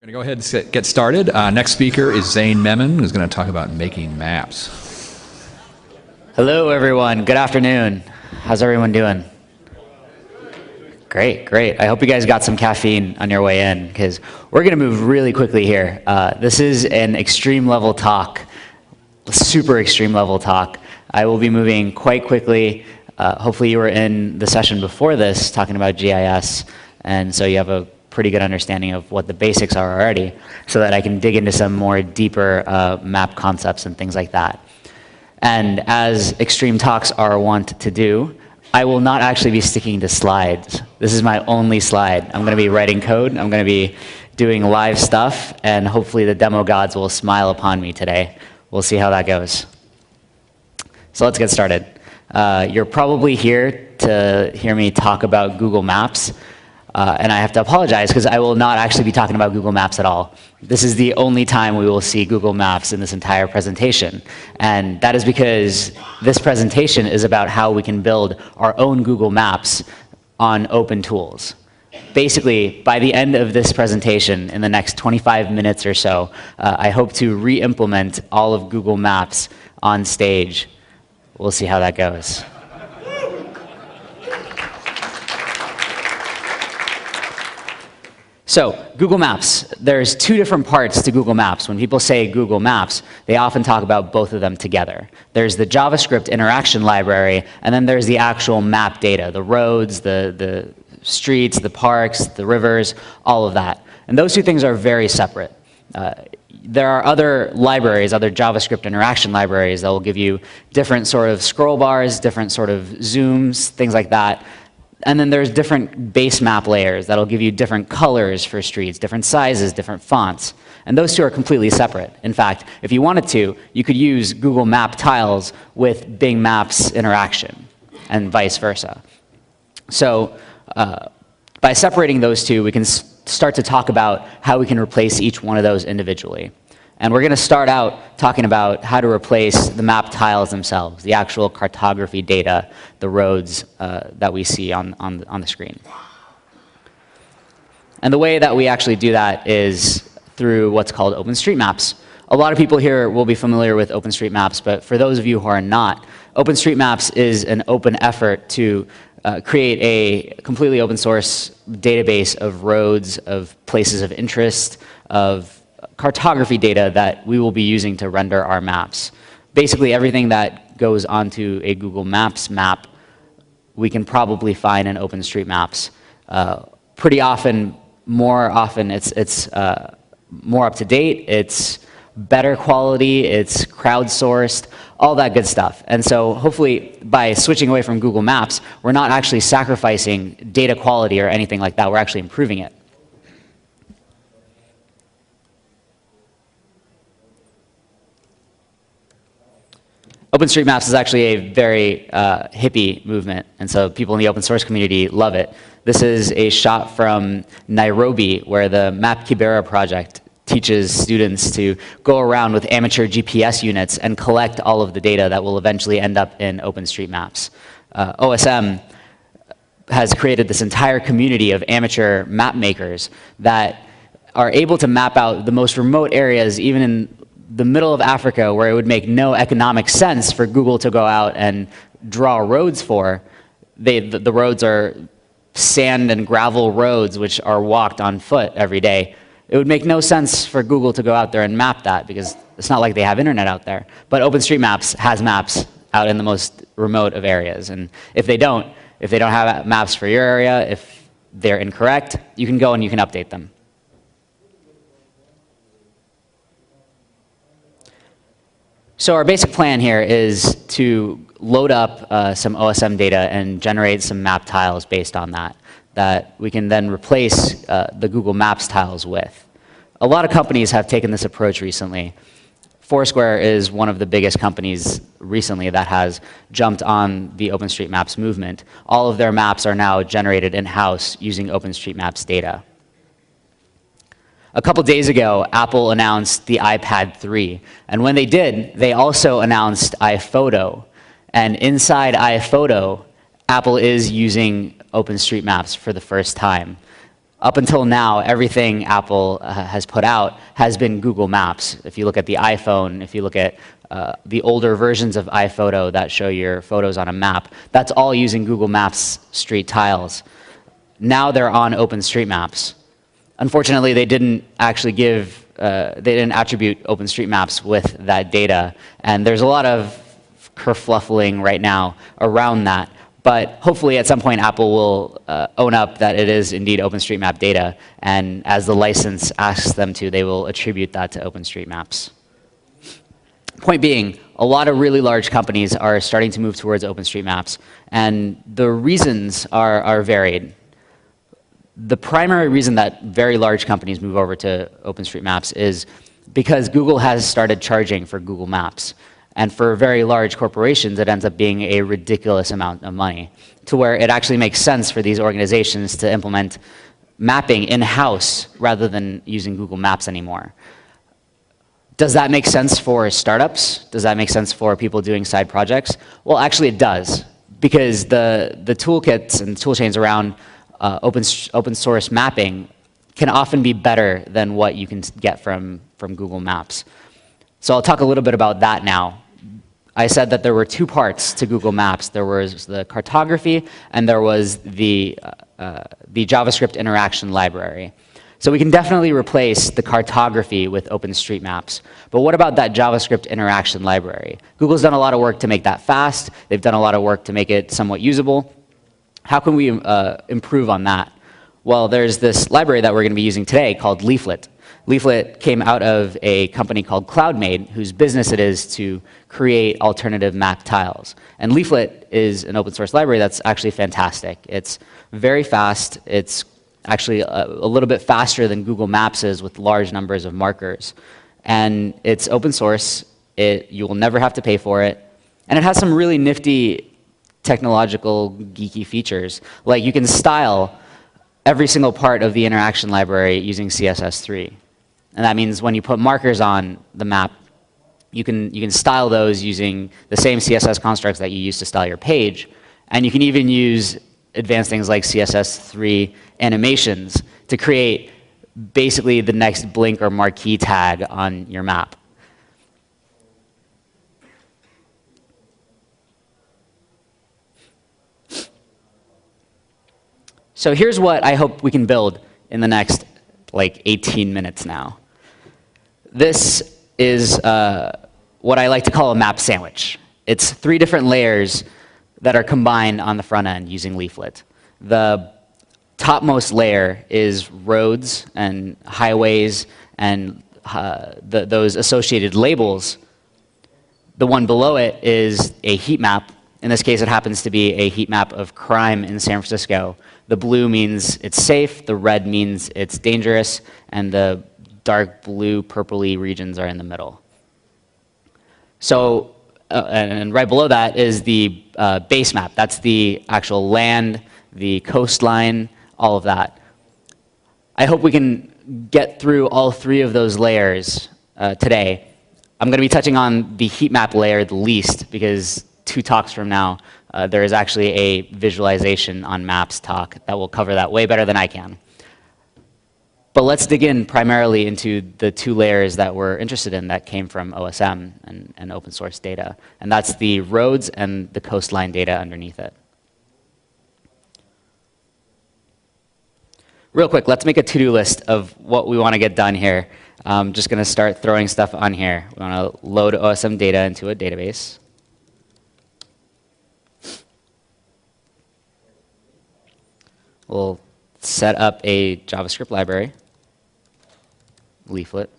We're going to go ahead and get started. Next speaker is Zain Memon, who's going to talk about making maps. Hello, everyone. Good afternoon. How's everyone doing? Great, great. I hope you guys got some caffeine on your way in, because we're going to move really quickly here. This is an extreme level talk, super extreme level talk. I will be moving quite quickly. Hopefully you were in the session before this talking about GIS, and so you have a pretty good understanding of what the basics are already, so that I can dig into some more deeper map concepts and things like that. And as extreme talks are wont to do, I will not actually be sticking to slides. This is my only slide. I'm going to be writing code, I'm going to be doing live stuff, and hopefully the demo gods will smile upon me today. We'll see how that goes. So let's get started. You're probably here to hear me talk about Google Maps. And I have to apologize because I will not actually be talking about Google Maps at all. This is the only time we will see Google Maps in this entire presentation. And that is because this presentation is about how we can build our own Google Maps on open tools. Basically, by the end of this presentation, in the next 25 minutes or so, I hope to re-implement all of Google Maps on stage. We'll see how that goes. So, Google Maps. There's two different parts to Google Maps. When people say Google Maps, they often talk about both of them together. There's the JavaScript interaction library, and then there's the actual map data, the roads, the streets, the parks, the rivers, all of that. And those two things are very separate. There are other libraries, other JavaScript interaction libraries that will give you different sort of scroll bars, different sort of zooms, things like that. And then there's different base map layers that'll give you different colors for streets, different sizes, different fonts. And those two are completely separate. In fact, if you wanted to, you could use Google Map tiles with Bing Maps interaction, and vice versa. So by separating those two, we can start to talk about how we can replace each one of those individually. And we're going to start out talking about how to replace the map tiles themselves, the actual cartography data, the roads that we see on the screen. And the way that we actually do that is through what's called OpenStreetMaps. A lot of people here will be familiar with OpenStreetMaps, but for those of you who are not, OpenStreetMaps is an open effort to create a completely open source database of roads, of places of interest, of cartography data that we will be using to render our maps. Basically, everything that goes onto a Google Maps map, we can probably find in OpenStreetMaps. Pretty often, more often, it's more up to date, it's better quality, it's crowdsourced, all that good stuff. And so hopefully by switching away from Google Maps, we're not actually sacrificing data quality or anything like that, we're actually improving it. OpenStreetMaps is actually a very hippie movement, and so people in the open source community love it. This is a shot from Nairobi, where the Map Kibera project teaches students to go around with amateur GPS units and collect all of the data that will eventually end up in OpenStreetMaps. OSM has created this entire community of amateur map makers that are able to map out the most remote areas, even in the middle of Africa, where it would make no economic sense for Google to go out and draw roads for. The roads are sand and gravel roads which are walked on foot every day. It would make no sense for Google to go out there and map that, because it's not like they have internet out there. But OpenStreetMaps has maps out in the most remote of areas. And if they don't have maps for your area, if they're incorrect, you can go and you can update them. So our basic plan here is to load up some OSM data and generate some map tiles based on that we can then replace the Google Maps tiles with. A lot of companies have taken this approach recently. Foursquare is one of the biggest companies recently that has jumped on the OpenStreetMaps movement. All of their maps are now generated in-house using OpenStreetMaps data. A couple days ago, Apple announced the iPad 3. And when they did, they also announced iPhoto. And inside iPhoto, Apple is using OpenStreetMaps for the first time. Up until now, everything Apple has put out has been Google Maps. If you look at the iPhone, if you look at the older versions of iPhoto that show your photos on a map, that's all using Google Maps street tiles. Now they're on OpenStreetMaps. Unfortunately, they didn't actually they didn't attribute OpenStreetMaps with that data, and there's a lot of kerfluffling right now around that. But hopefully at some point Apple will own up that it is indeed OpenStreetMap data, and as the license asks them to, they will attribute that to OpenStreetMaps. Point being, a lot of really large companies are starting to move towards OpenStreetMaps, and the reasons are varied. The primary reason that very large companies move over to OpenStreetMaps is because Google has started charging for Google Maps. And for very large corporations, it ends up being a ridiculous amount of money, to where it actually makes sense for these organizations to implement mapping in-house rather than using Google Maps anymore. Does that make sense for startups? Does that make sense for people doing side projects? Well, actually it does, because the toolkits and toolchains around open source mapping can often be better than what you can get from Google Maps. So I'll talk a little bit about that now. I said that there were two parts to Google Maps. There was the cartography, and there was the JavaScript interaction library. So we can definitely replace the cartography with OpenStreetMaps. But what about that JavaScript interaction library? Google's done a lot of work to make that fast. They've done a lot of work to make it somewhat usable. How can we improve on that? Well, there's this library that we're going to be using today called Leaflet. Leaflet came out of a company called CloudMade, whose business it is to create alternative map tiles. And Leaflet is an open source library that's actually fantastic. It's very fast. It's actually a little bit faster than Google Maps is with large numbers of markers. And it's open source. You will never have to pay for it. And it has some really nifty technological geeky features. Like you can style every single part of the interaction library using CSS3. And that means when you put markers on the map, you can style those using the same CSS constructs that you use to style your page. And you can even use advanced things like CSS3 animations to create basically the next blink or marquee tag on your map. So here's what I hope we can build in the next like 18 minutes now. This is what I like to call a map sandwich. It's 3 different layers that are combined on the front end using Leaflet. The topmost layer is roads and highways and those associated labels. The one below it is a heat map. In this case, it happens to be a heat map of crime in San Francisco. The blue means it's safe, the red means it's dangerous, and the dark blue, purpley regions are in the middle. So, and right below that is the base map. That's the actual land, the coastline, all of that. I hope we can get through all 3 of those layers today. I'm going to be touching on the heat map layer the least, because 2 talks from now, there is actually a visualization on maps talk that will cover that way better than I can. But let's dig in primarily into the 2 layers that we're interested in that came from OSM and open source data. And that's the roads and the coastline data underneath it. Real quick, let's make a to-do list of what we want to get done here. I'm just going to start throwing stuff on here. We want to load OSM data into a database. We'll set up a JavaScript library, Leaflet.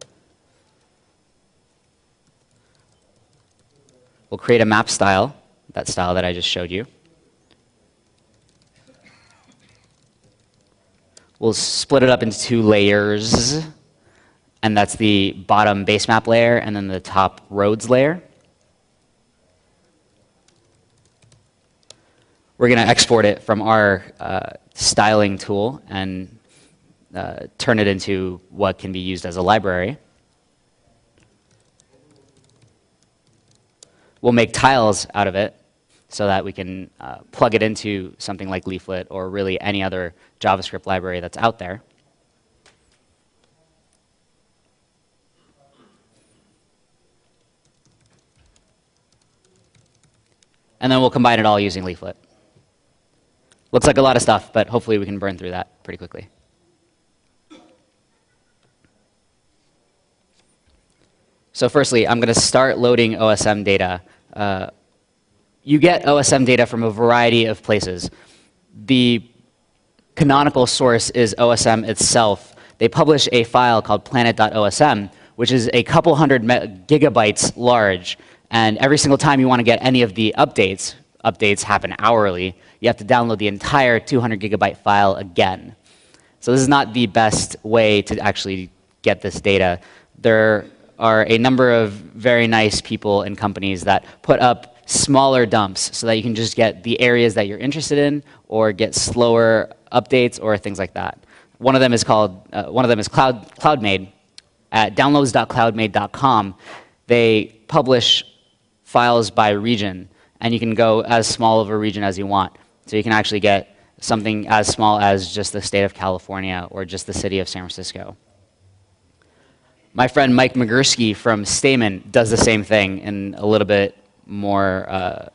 We'll create a map style, that style that I just showed you. We'll split it up into 2 layers, and that's the bottom base map layer and then the top roads layer. We're going to export it from our styling tool and turn it into what can be used as a library. We'll make tiles out of it so that we can plug it into something like Leaflet or really any other JavaScript library that's out there. And then we'll combine it all using Leaflet. Looks like a lot of stuff, but hopefully we can burn through that pretty quickly. So firstly, I'm going to start loading OSM data. You get OSM data from a variety of places. The canonical source is OSM itself. They publish a file called planet.osm, which is a couple hundred gigabytes large. And every single time you want to get any of the updates happen hourly, you have to download the entire 200 gigabyte file again. So this is not the best way to actually get this data. There are a number of very nice people and companies that put up smaller dumps so that you can just get the areas that you're interested in or get slower updates or things like that. One of them is CloudMade. At downloads.cloudmade.com, they publish files by region, and you can go as small of a region as you want. So you can actually get something as small as just the state of California or just the city of San Francisco. My friend Mike Magursky from Stamen does the same thing in a little bit more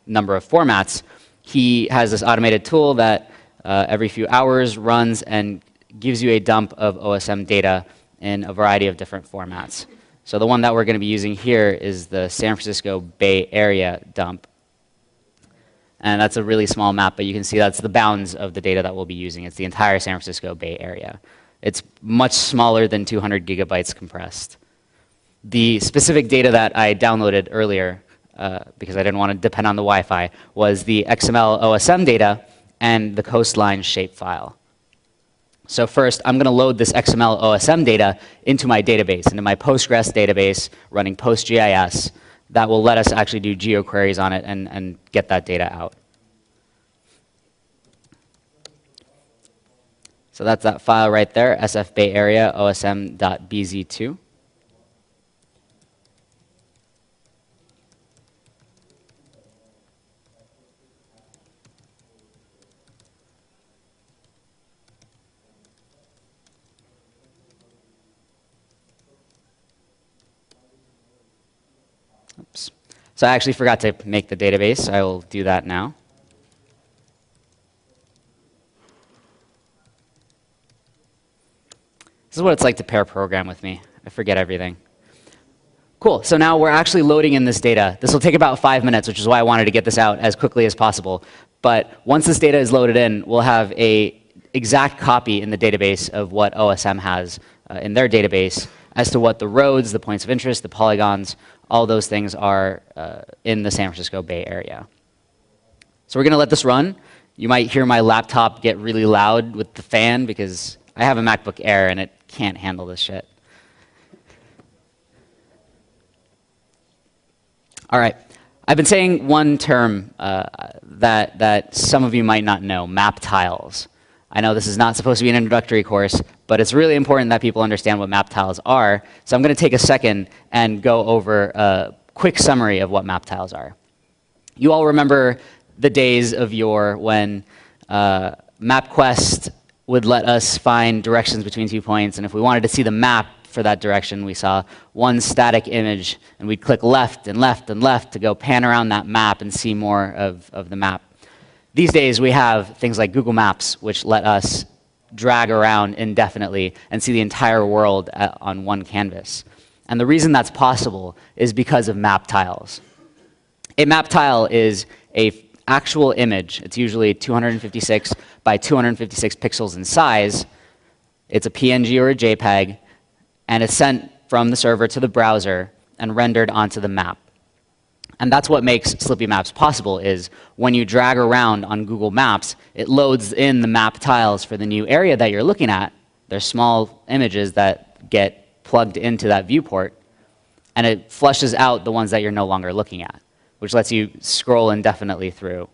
number of formats. He has this automated tool that every few hours runs and gives you a dump of OSM data in a variety of different formats. So the one that we're going to be using here is the San Francisco Bay Area dump. And that's a really small map, but you can see that's the bounds of the data that we'll be using. It's the entire San Francisco Bay Area. It's much smaller than 200 gigabytes compressed. The specific data that I downloaded earlier, because I didn't want to depend on the Wi-Fi, was the XML OSM data and the coastline shapefile. So first, I'm going to load this XML OSM data into my database, into my Postgres database running PostGIS. That will let us actually do geoqueries on it and get that data out. So that's that file right there, SF Bay Area OSM.bz2. Oops. So I actually forgot to make the database. I will do that now. This is what it's like to pair program with me. I forget everything. Cool, so now we're actually loading in this data. This will take about 5 minutes, which is why I wanted to get this out as quickly as possible. But once this data is loaded in, we'll have an exact copy in the database of what OSM has in their database as to what the roads, the points of interest, the polygons, all those things are in the San Francisco Bay Area. So we're going to let this run. You might hear my laptop get really loud with the fan because I have a MacBook Air and it can't handle this shit. All right. I've been saying one term that some of you might not know, map tiles. I know this is not supposed to be an introductory course, but it's really important that people understand what map tiles are. So I'm going to take a second and go over a quick summary of what map tiles are. You all remember the days of yore when MapQuest would let us find directions between 2 points, and if we wanted to see the map for that direction, we saw one static image, and we'd click left and left and left to go pan around that map and see more of the map. These days, we have things like Google Maps, which let us drag around indefinitely and see the entire world on one canvas. And the reason that's possible is because of map tiles. A map tile is an actual image. It's usually 256 by 256 pixels in size. It's a PNG or a JPEG, and it's sent from the server to the browser and rendered onto the map. And that's what makes Slippy Maps possible, is when you drag around on Google Maps, it loads in the map tiles for the new area that you're looking at. They're small images that get plugged into that viewport, and it flushes out the ones that you're no longer looking at, which lets you scroll indefinitely through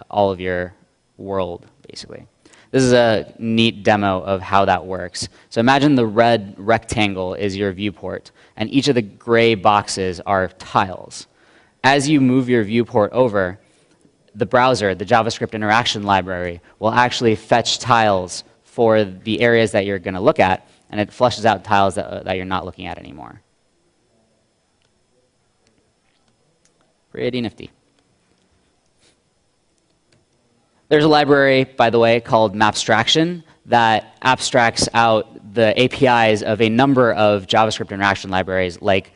all of your world, basically. This is a neat demo of how that works. So imagine the red rectangle is your viewport, and each of the gray boxes are tiles. As you move your viewport over, the browser, the JavaScript interaction library, will actually fetch tiles for the areas that you're going to look at, and it flushes out tiles that you're not looking at anymore. Pretty nifty. There's a library, by the way, called Mapstraction that abstracts out the APIs of a number of JavaScript interaction libraries like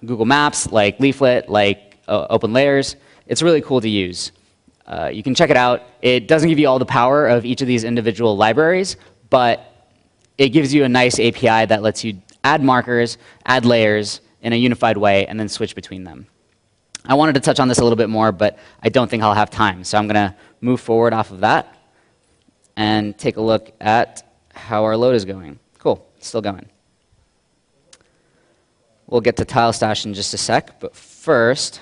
Google Maps, like Leaflet, like Open Layers. It's really cool to use. You can check it out. It doesn't give you all the power of each of these individual libraries, but it gives you a nice API that lets you add markers, add layers in a unified way, and then switch between them. I wanted to touch on this a little bit more, but I don't think I'll have time. So I'm going to move forward off of that and take a look at how our load is going. Cool, it's still going. We'll get to TileStash in just a sec, but first,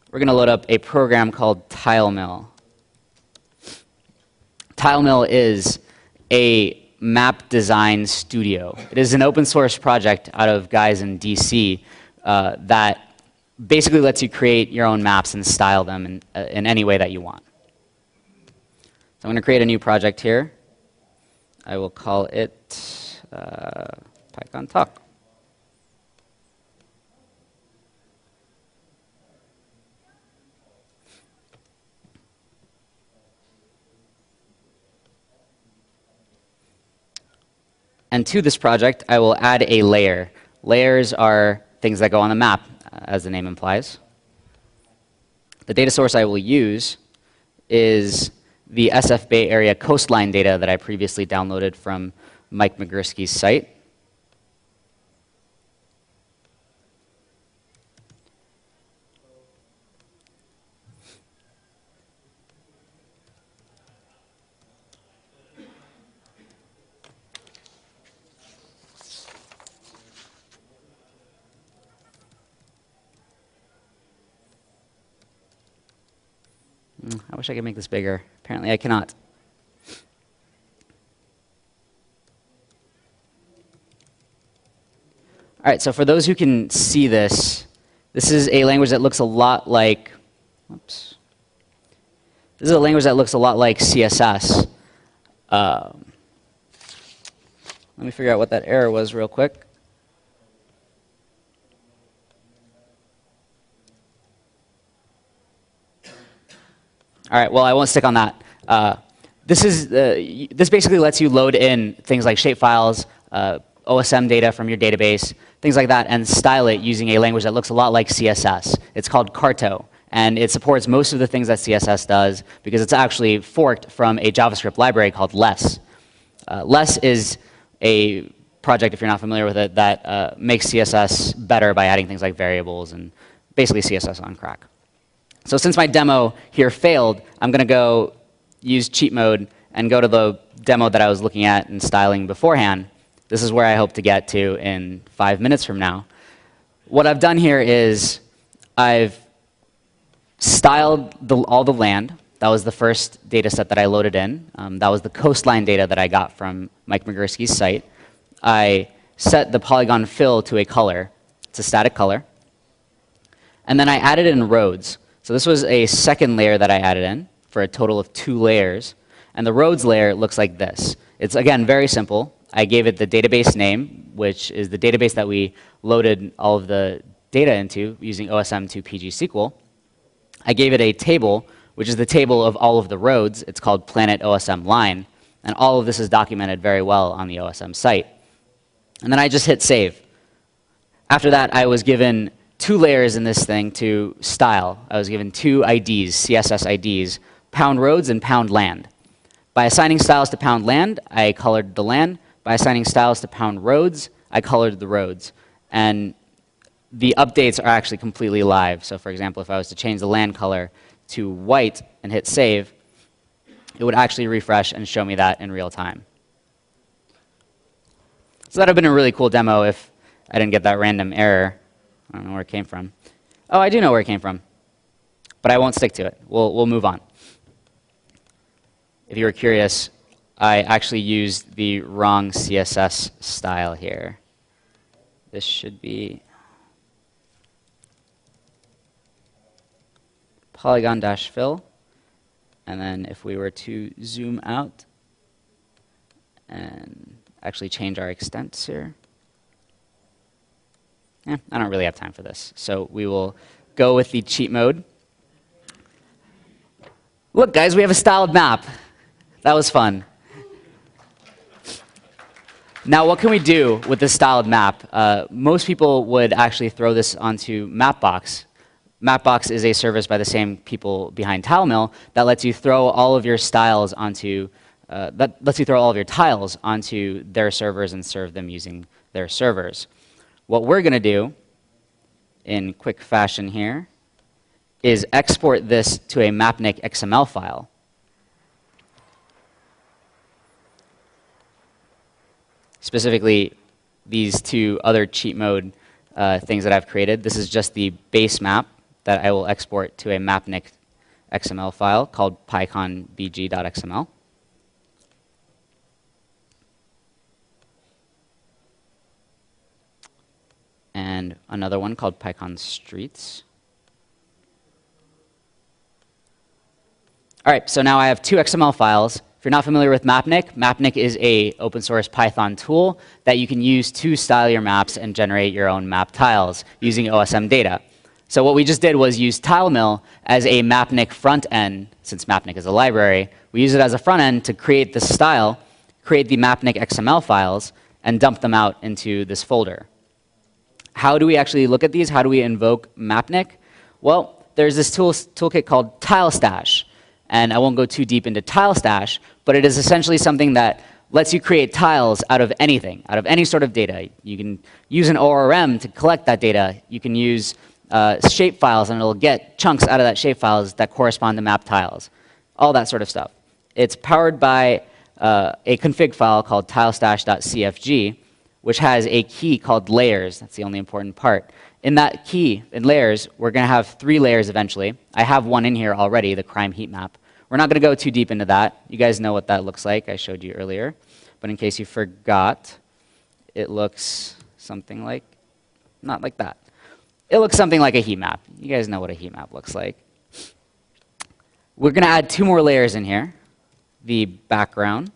we're going to load up a program called TileMill. TileMill is a map design studio. It is an open source project out of guys in DC that basically lets you create your own maps and style them in any way that you want. So I'm going to create a new project here. I will call it Python Talk. And to this project, I will add a layer. Layers are things that go on the map, as the name implies. The data source I will use is the SF Bay Area coastline data that I previously downloaded from Mike Migurski's site. I wish I could make this bigger. Apparently I cannot. All right, so for those who can see this, this is a language that looks a lot like, whoops. This is a language that looks a lot like CSS. Let me figure out what that error was real quick. All right, well, I won't stick on that. This basically lets you load in things like shapefiles, OSM data from your database, things like that, and style it using a language that looks a lot like CSS. It's called Carto, and it supports most of the things that CSS does because it's actually forked from a JavaScript library called Less. Less is a project, if you're not familiar with it, that makes CSS better by adding things like variables and basically CSS on crack. So since my demo here failed, I'm going to go use cheat mode and go to the demo that I was looking at and styling beforehand. This is where I hope to get to in 5 minutes from now. What I've done here is I've styled all the land. That was the first data set that I loaded in. That was the coastline data that I got from Mike Migurski's site. I set the polygon fill to a color. It's a static color. And then I added in roads. So this was a second layer that I added in for a total of 2 layers. And the roads layer looks like this. It's, again, very simple. I gave it the database name, which is the database that we loaded all of the data into using OSM to PG-SQL. I gave it a table, which is the table of all of the roads. It's called Planet OSM Line. And all of this is documented very well on the OSM site. And then I just hit save. After that, I was given 2 layers in this thing to style. I was given 2 IDs, CSS IDs, pound roads and pound land. By assigning styles to pound land, I colored the land. By assigning styles to pound roads, I colored the roads. And the updates are actually completely live. So for example, if I was to change the land color to white and hit save, it would actually refresh and show me that in real time. So that would have been a really cool demo if I didn't get that random error. I don't know where it came from. Oh, I do know where it came from. But I won't stick to it. We'll move on. If you were curious, I actually used the wrong CSS style here. This should be polygon-fill. And then if we were to zoom out and actually change our extents here. I don't really have time for this. So we will go with the cheat mode. Look, guys, we have a styled map. That was fun. Now, what can we do with this styled map? Most people would actually throw this onto Mapbox. Mapbox is a service by the same people behind TileMill that lets you throw all of your styles onto, all of your tiles onto their servers and serve them using their servers. What we're going to do in quick fashion here is export this to a Mapnik XML file. Specifically, these two other cheat mode things that I've created. This is just the base map that I will export to a Mapnik XML file called pyconbg.xml. And another one called Python Streets. All right, so now I have two XML files. If you're not familiar with Mapnik, Mapnik is an open source Python tool that you can use to style your maps and generate your own map tiles using OSM data. So what we just did was use TileMill as a Mapnik front end. Since Mapnik is a library, we use it as a front end to create the style, create the Mapnik XML files, and dump them out into this folder. How do we actually look at these? How do we invoke Mapnik? Well, there's this toolkit called TileStash. And I won't go too deep into TileStash, but it is essentially something that lets you create tiles out of anything, out of any sort of data. You can use an ORM to collect that data. You can use shapefiles, and it'll get chunks out of that shapefiles that correspond to map tiles, all that sort of stuff. It's powered by a config file called tilestash.cfg, which has a key called layers. That's the only important part. In that key, in layers, we're going to have 3 layers eventually. I have one in here already, the crime heat map. We're not going to go too deep into that. You guys know what that looks like. I showed you earlier. But in case you forgot, it looks something like, not like that. It looks something like a heat map. You guys know what a heat map looks like. We're going to add 2 more layers in here. The background.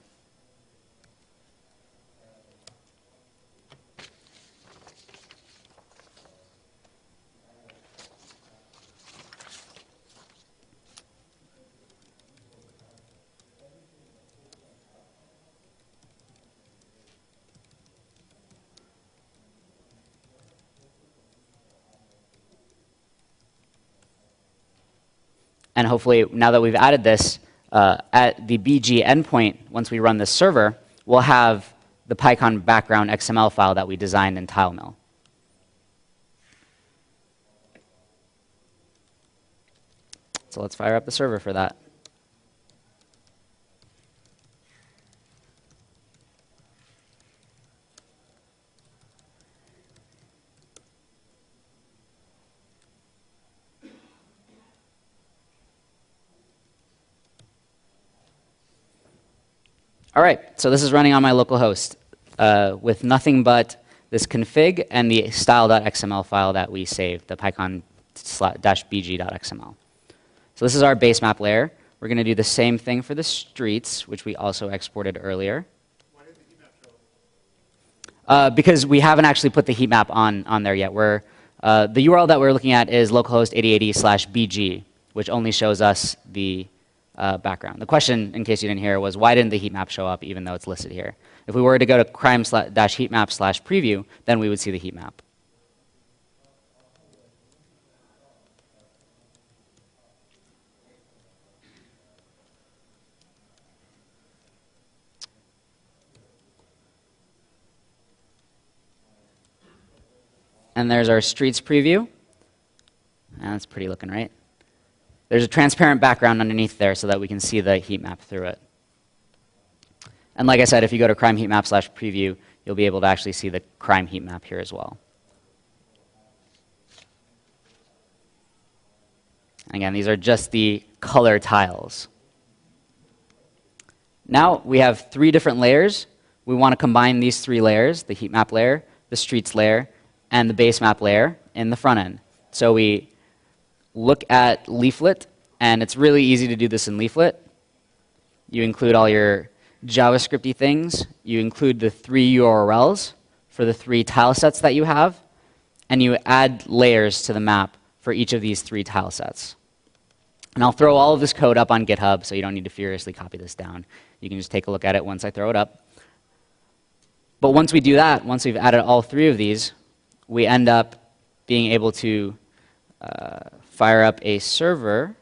And hopefully, now that we've added this, at the BG endpoint, once we run this server, we'll have the PyCon background XML file that we designed in TileMill. So let's fire up the server for that. All right, so this is running on my local host with nothing but this config and the style.xml file that we saved, the pycon-bg.xml. So this is our base map layer. We're going to do the same thing for the streets, which we also exported earlier. Why did the heat map show up? Because we haven't actually put the heat map on there yet. The URL that we're looking at is localhost 8080/bg, which only shows us the background. The question, in case you didn't hear, was why didn't the heat map show up even though it's listed here? If we were to go to crime-heatmap/preview, then we would see the heat map. And there's our streets preview. That's pretty looking, right? There's a transparent background underneath there so that we can see the heat map through it. And like I said, if you go to crime heatmap/preview, you'll be able to actually see the crime heat map here as well. And again, these are just the color tiles. Now we have 3 different layers. We want to combine these 3 layers, the heat map layer, the streets layer, and the base map layer in the front end. So we look at Leaflet, and it's really easy to do this in Leaflet. You include all your JavaScripty things. You include the 3 URLs for the 3 tile sets that you have, and you add layers to the map for each of these 3 tile sets. And I'll throw all of this code up on GitHub, so you don't need to furiously copy this down. You can just take a look at it once I throw it up. But once we do that, once we've added all 3 of these, we end up being able to fire up a server.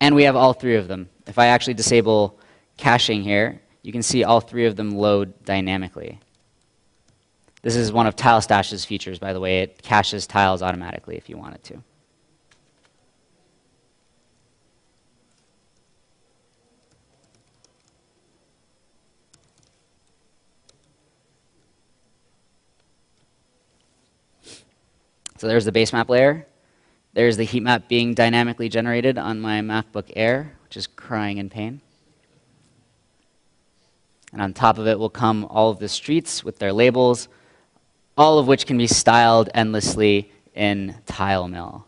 And we have all 3 of them. If I actually disable caching here, you can see all 3 of them load dynamically. This is one of TileStash's features, by the way. It caches tiles automatically if you want it to. So there's the base map layer. There's the heat map being dynamically generated on my MacBook Air, which is crying in pain. And on top of it will come all of the streets with their labels, all of which can be styled endlessly in TileMill.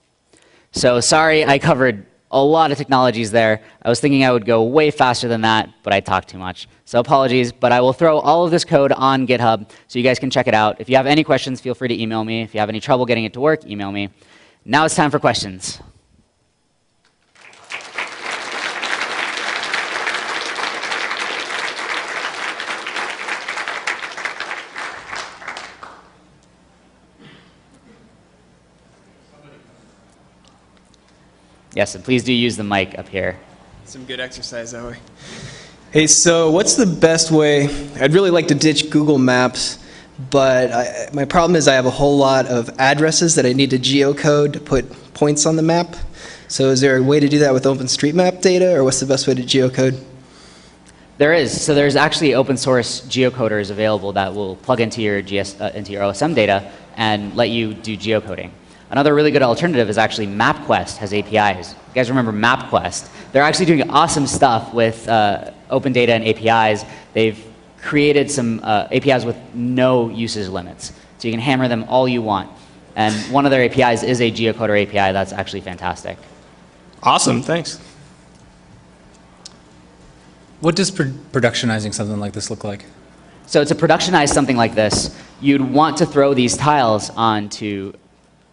So sorry, I covered a lot of technologies there. I was thinking I would go way faster than that, but I talked too much. So apologies, but I will throw all of this code on GitHub so you guys can check it out. If you have any questions, feel free to email me. If you have any trouble getting it to work, email me. Now it's time for questions. Yes, and please do use the mic up here. Some good exercise that way. Hey, so what's the best way? I'd really like to ditch Google Maps, but my problem is I have a whole lot of addresses that I need to geocode to put points on the map. So is there a way to do that with OpenStreetMap data, or what's the best way to geocode? There is. So there's actually open source geocoders available that will plug into your OSM data and let you do geocoding. Another really good alternative is actually MapQuest has APIs. You guys remember MapQuest? They're actually doing awesome stuff with open data and APIs. They've created some APIs with no usage limits. So you can hammer them all you want. And one of their APIs is a geocoder API that's actually fantastic. Awesome, thanks. What does productionizing something like this look like? So to productionize something like this, you'd want to throw these tiles onto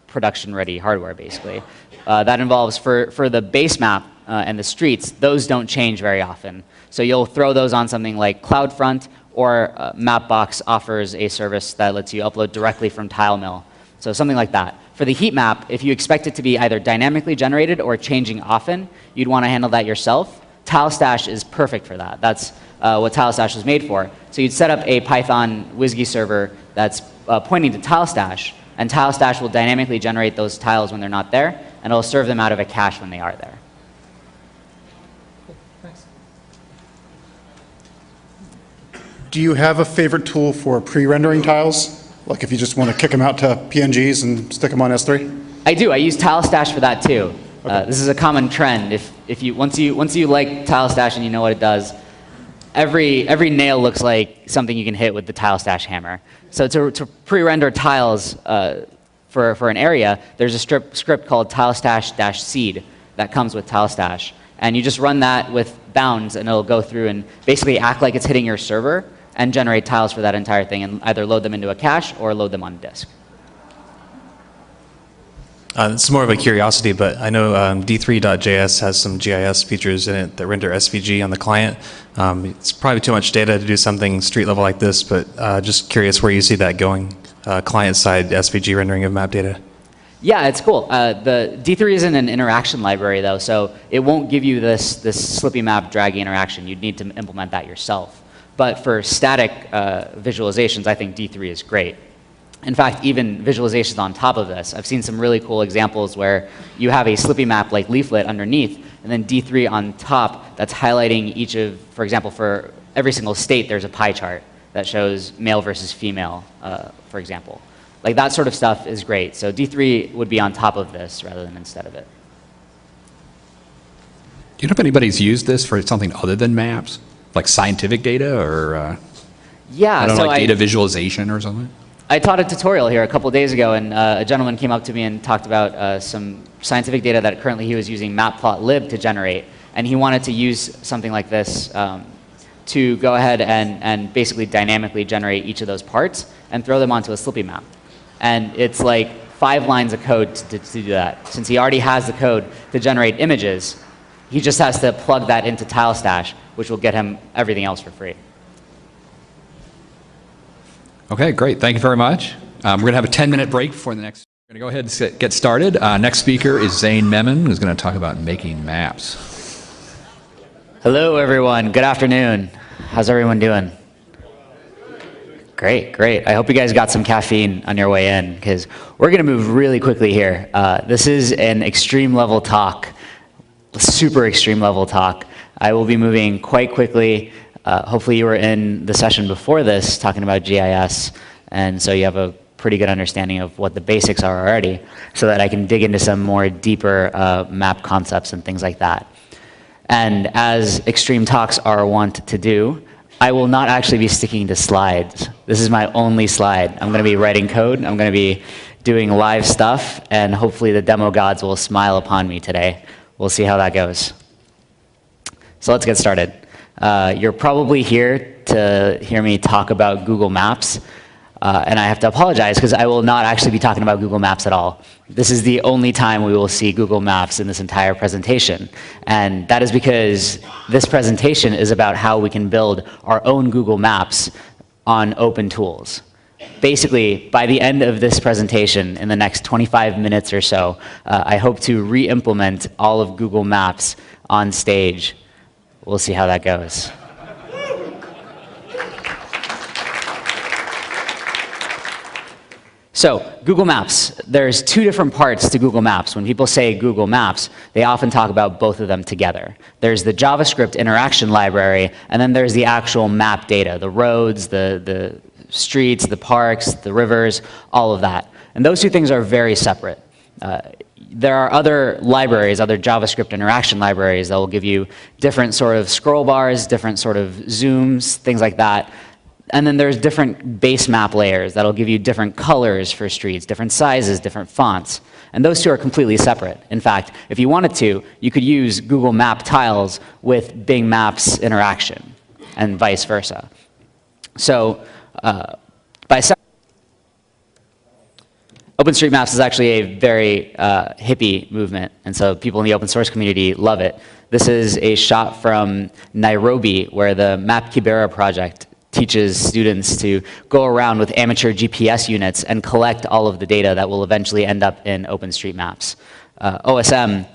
production-ready hardware, basically. That involves, for the base map and the streets, those don't change very often. So you'll throw those on something like CloudFront, or Mapbox offers a service that lets you upload directly from TileMill. So something like that. For the heat map, if you expect it to be either dynamically generated or changing often, you'd want to handle that yourself. TileStash is perfect for that. That's what TileStash was made for. So you'd set up a Python WSGI server that's pointing to TileStash, and TileStash will dynamically generate those tiles when they're not there, and it'll serve them out of a cache when they are there. Cool. Thanks. Do you have a favorite tool for pre-rendering tiles? Like if you just want to kick them out to PNGs and stick them on S3? I do. I use TileStash for that too. Okay. This is a common trend. Once you like TileStash and you know what it does, every nail looks like something you can hit with the TileStash hammer. So to pre-render tiles for an area, there's a script called TileStash-seed that comes with TileStash. And you just run that with bounds, and it'll go through and basically act like it's hitting your server and generate tiles for that entire thing, and either load them into a cache or load them on disk. It's more of a curiosity, but I know D3.js has some GIS features in it that render SVG on the client. It's probably too much data to do something street level like this, but just curious where you see that going, client-side SVG rendering of map data. Yeah, it's cool. The D3 isn't an interaction library, though, so it won't give you this slippy map draggy interaction. You'd need to implement that yourself. But for static visualizations, I think D3 is great. In fact, even visualizations on top of this. I've seen some really cool examples where you have a slippy map like Leaflet underneath, and then D3 on top that's highlighting each of, for example, for every single state, there's a pie chart that shows male versus female, for example. Like that sort of stuff is great. So D3 would be on top of this rather than instead of it. Do you know if anybody's used this for something other than maps? Like scientific data or yeah, I don't know, so like data visualization or something? I taught a tutorial here a couple of days ago, and a gentleman came up to me and talked about some scientific data that currently he was using matplotlib to generate, and he wanted to use something like this to go ahead and basically dynamically generate each of those parts and throw them onto a Slippy map. And it's like 5 lines of code to do that. Since he already has the code to generate images, he just has to plug that into TileStash, which will get him everything else for free. Okay, great. Thank you very much. We're going to have a 10-minute break before the next. We're going to go ahead and get started. Next speaker is Zain Memon, who's going to talk about making maps. Hello, everyone. Good afternoon. How's everyone doing? Great, great. I hope you guys got some caffeine on your way in, because we're going to move really quickly here. This is an extreme level talk, super extreme level talk. I will be moving quite quickly. Hopefully you were in the session before this talking about GIS, and so you have a pretty good understanding of what the basics are already, so that I can dig into some more deeper map concepts and things like that. And as extreme talks are wont to do, I will not actually be sticking to slides. This is my only slide. I'm going to be writing code, I'm going to be doing live stuff, and hopefully the demo gods will smile upon me today. We'll see how that goes. So let's get started. You're probably here to hear me talk about Google Maps, and I have to apologize because I will not actually be talking about Google Maps at all. This is the only time we will see Google Maps in this entire presentation, and that is because this presentation is about how we can build our own Google Maps on open tools. Basically, by the end of this presentation, in the next 25 minutes or so, I hope to re-implement all of Google Maps on stage. We'll see how that goes. So, Google Maps. There's 2 different parts to Google Maps. When people say Google Maps, they often talk about both of them together. There's the JavaScript interaction library, and then there's the actual map data, the roads, the streets, the parks, the rivers, all of that. And those 2 things are very separate. There are other libraries, other JavaScript interaction libraries that will give you different sort of scroll bars, different sort of zooms, things like that. And then there's different base map layers that'll give you different colors for streets, different sizes, different fonts. And those 2 are completely separate. In fact, if you wanted to, you could use Google Map tiles with Bing Maps interaction, and vice versa. So OpenStreetMaps is actually a very hippie movement, and so people in the open source community love it. This is a shot from Nairobi, where the Map Kibera project teaches students to go around with amateur GPS units and collect all of the data that will eventually end up in OpenStreetMaps. OSM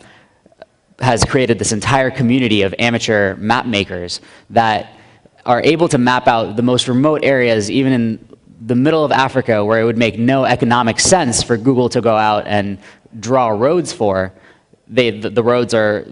has created this entire community of amateur map makers that are able to map out the most remote areas, even in the middle of Africa, where it would make no economic sense for Google to go out and draw roads for. The roads are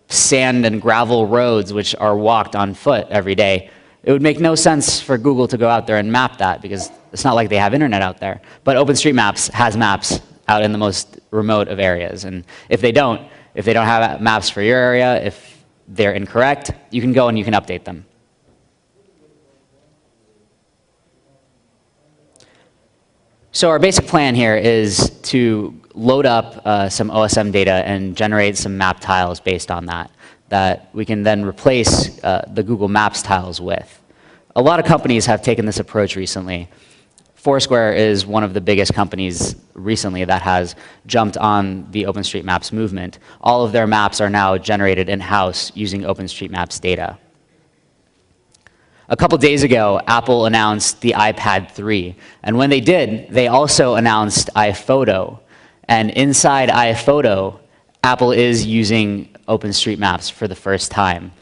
sand and gravel roads which are walked on foot every day. It would make no sense for Google to go out there and map that, because it's not like they have internet out there. But OpenStreetMaps has maps out in the most remote of areas. And if they don't have maps for your area, if they're incorrect, you can go and you can update them. So our basic plan here is to load up some OSM data and generate some map tiles based on that we can then replace the Google Maps tiles with. A lot of companies have taken this approach recently. Foursquare is one of the biggest companies recently that has jumped on the OpenStreetMaps movement. All of their maps are now generated in-house using OpenStreetMaps data. A couple days ago, Apple announced the iPad 3. And when they did, they also announced iPhoto. And inside iPhoto, Apple is using OpenStreetMaps for the first time.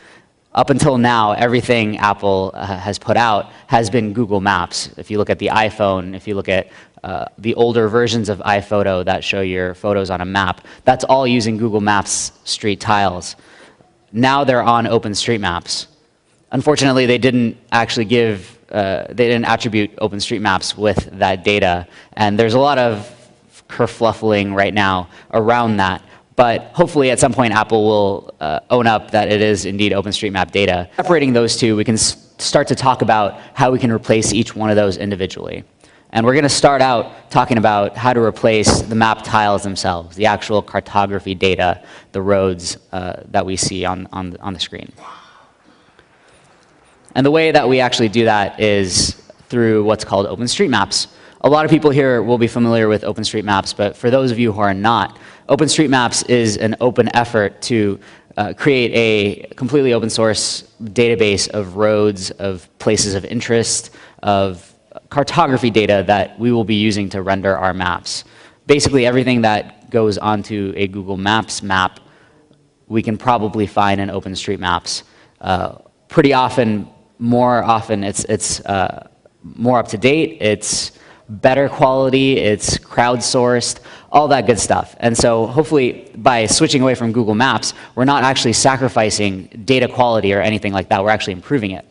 Up until now, everything Apple has put out has been Google Maps. If you look at the iPhone, if you look at the older versions of iPhoto that show your photos on a map, that's all using Google Maps street tiles. Now they're on OpenStreetMaps. Unfortunately, they didn't actually they didn't attribute OpenStreetMaps with that data. And there's a lot of kerfluffling right now around that. But hopefully at some point Apple will own up that it is indeed OpenStreetMap data. Separating those 2, we can start to talk about how we can replace each one of those individually. And we're going to start out talking about how to replace the map tiles themselves, the actual cartography data, the roads that we see on the screen. And the way that we actually do that is through what's called OpenStreetMaps. A lot of people here will be familiar with OpenStreetMaps, but for those of you who are not, OpenStreetMaps is an open effort to create a completely open source database of roads, of places of interest, of cartography data that we will be using to render our maps. Basically everything that goes onto a Google Maps map, we can probably find in OpenStreetMaps. Pretty often, more often, it's more up to date, it's better quality, it's crowdsourced, all that good stuff. And so hopefully by switching away from Google Maps, we're not actually sacrificing data quality or anything like that, we're actually improving it.